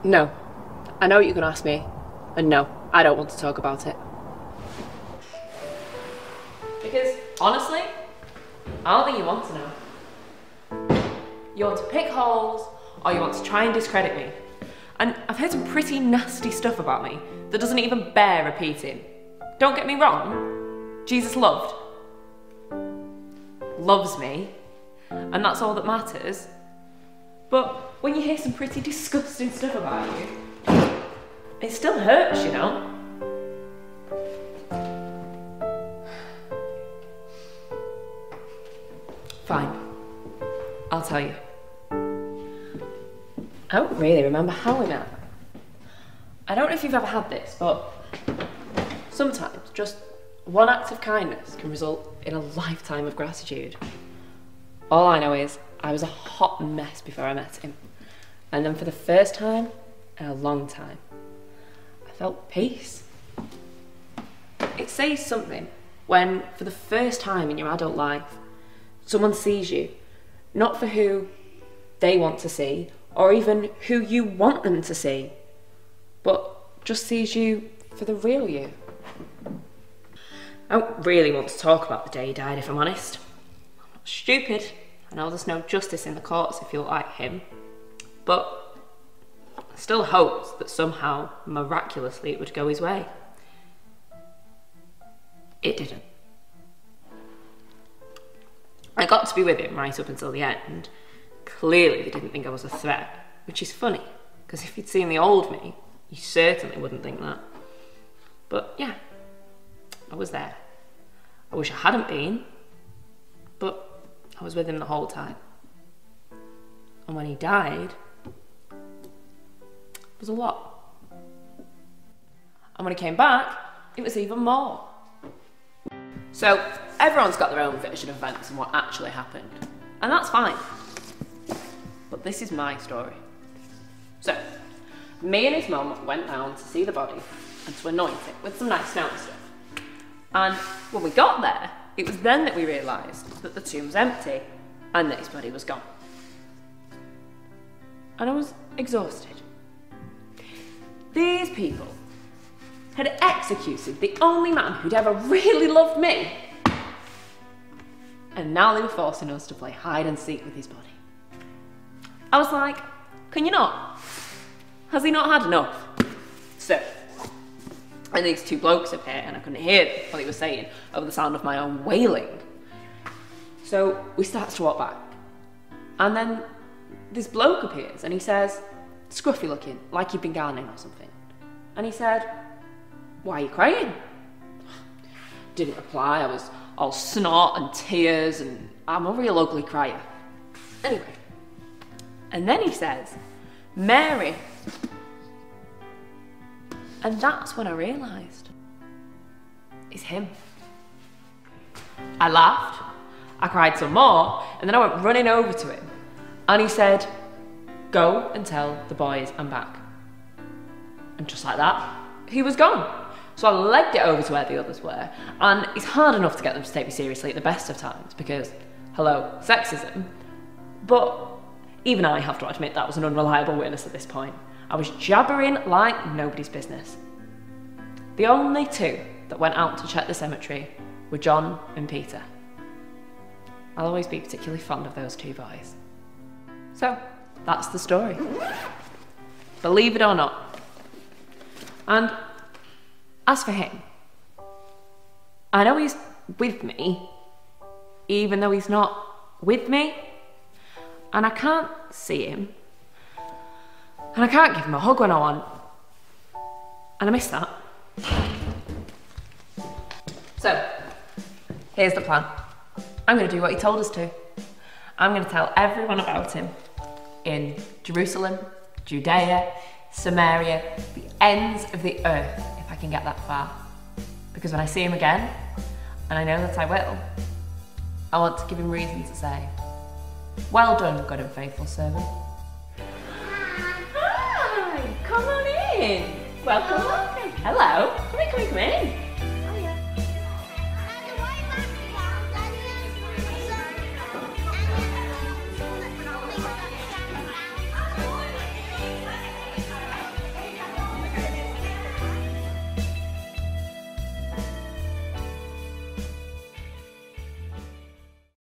No. I know what you're going to ask me, and no, I don't want to talk about it. Because, honestly, I don't think you want to know. You want to pick holes, or you want to try and discredit me. And I've heard some pretty nasty stuff about me that doesn't even bear repeating. Don't get me wrong, Jesus loves me, and that's all that matters. But when you hear some pretty disgusting stuff about you, it still hurts, you know? Fine, I'll tell you. I don't really remember how we met. I don't know if you've ever had this, but sometimes just one act of kindness can result in a lifetime of gratitude. All I know is I was a hot mess before I met him. And then for the first time in a long time, I felt peace. It says something when, for the first time in your adult life, someone sees you, not for who they want to see, or even who you want them to see, but just sees you for the real you. I don't really want to talk about the day he died, if I'm honest. I'm not stupid. I know there's no justice in the courts if you're like him, but I still hoped that somehow, miraculously, it would go his way. It didn't. I got to be with him right up until the end. Clearly they didn't think I was a threat, which is funny, because if you'd seen the old me, you certainly wouldn't think that. But yeah, I was there. I wish I hadn't been, but I was with him the whole time. And when he died, it was a lot. And when he came back, it was even more. So everyone's got their own version of events and what actually happened, and that's fine. But this is my story. So, me and his mum went down to see the body and to anoint it with some nice smelling stuff. And when we got there, it was then that we realised that the tomb was empty and that his body was gone. And I was exhausted. These people had executed the only man who'd ever really loved me. And now they were forcing us to play hide and seek with his body. I was like, can you not? Has he not had enough? So, and these two blokes appear, and I couldn't hear what he was saying over the sound of my own wailing. So we start to walk back. And then this bloke appears and he says, scruffy looking, like he'd been gardening or something. And he said, why are you crying? Didn't reply, I was all snot and tears, and I'm a real ugly crier. Anyway, and then he says, Mary. And that's when I realised, it's him. I laughed, I cried some more, and then I went running over to him, and he said, go and tell the boys I'm back. And just like that, he was gone. So I legged it over to where the others were, and it's hard enough to get them to take me seriously at the best of times because, hello, sexism. But even I have to admit that was an unreliable witness at this point. I was jabbering like nobody's business. The only two that went out to check the cemetery were John and Peter. I'll always be particularly fond of those two boys. So, that's the story. Believe it or not. And as for him, I know he's with me, even though he's not with me, and I can't see him, and I can't give him a hug when I want, and I miss that. So, here's the plan. I'm going to do what he told us to. I'm going to tell everyone about him in Jerusalem, Judea, Samaria, the ends of the earth, if I can get that far. Because when I see him again, and I know that I will, I want to give him reason to say, well done, good and faithful servant. Hi, come on in. Welcome. Hello. Come in.